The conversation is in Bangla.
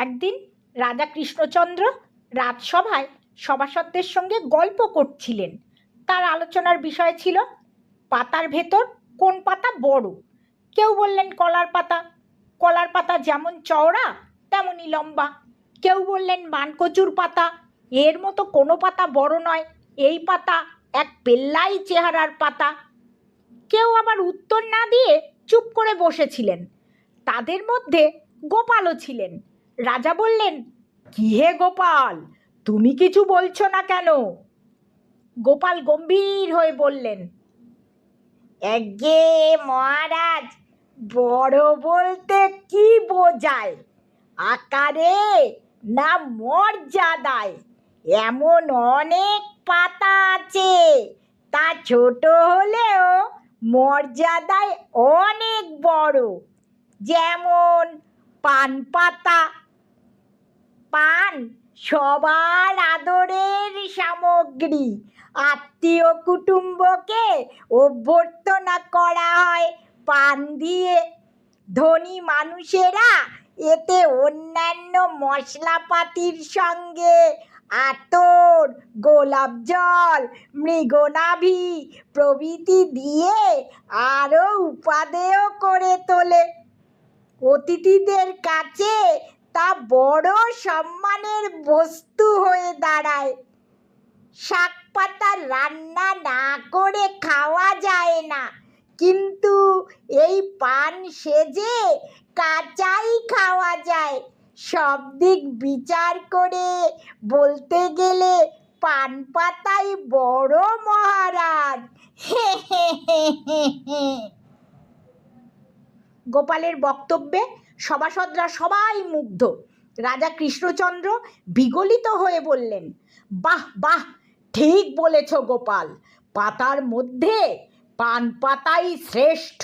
একদিন রাজা কৃষ্ণচন্দ্র রাজসভায় সভাসদদের সঙ্গে গল্প করছিলেন। তার আলোচনার বিষয় ছিল পাতার ভেতর কোন পাতা বড়। কেউ বললেন কলার পাতা, কলার পাতা যেমন চওড়া তেমনই লম্বা। কেউ বললেন মানকচুর পাতা, এর মতো কোনো পাতা বড় নয়, এই পাতা এক পেল্লাই চেহারার পাতা। কেউ আবার উত্তর না দিয়ে চুপ করে বসেছিলেন। তাদের মধ্যে গোপালও ছিলেন। রাজা বললেন, কি হে গোপাল, তুমি কিছু বলছো না কেন? গোপাল গম্ভীর হয়ে বললেন, এগে মহারাজ, বড় বলতে কি বোঝায়? আকারে না মর্যাদায়? এমন অনেক পাতা আছে, তা ছোট হলেও মর্যাদায় অনেক বড়। যেমন পান পাতা। পান সবার আদরের সামগ্রী। আত্মীয় কুটুম্বকে অভ্যর্থনা করা হয় পান দিয়ে। ধনী মানুষেরা এতে অন্যান্য মশলাপাতির সঙ্গে আতর, গোলাপ জল, মৃগনাভি প্রভৃতি দিয়ে আরও উপাদেয় করে তোলে। অতিথিদের কাছে তা বড় সম্মানের বস্তু হয়ে দাঁড়ায়। শাক পাতা রান্না না করে খাওয়া যায় না, কিন্তু এই পান সেজে কাঁচাই খাওয়া যায়। সব দিক বিচার করে বলতে গেলে পান পাতাই বড় মহারাজ। গোপালের বক্তব্যে সভাসদরা সবাই মুগ্ধ। রাজা কৃষ্ণচন্দ্র বিগলিত হয়ে বললেন, বাহ বাহ, ঠিক বলেছ গোপাল, পাতার মধ্যে পান পাতাই শ্রেষ্ঠ।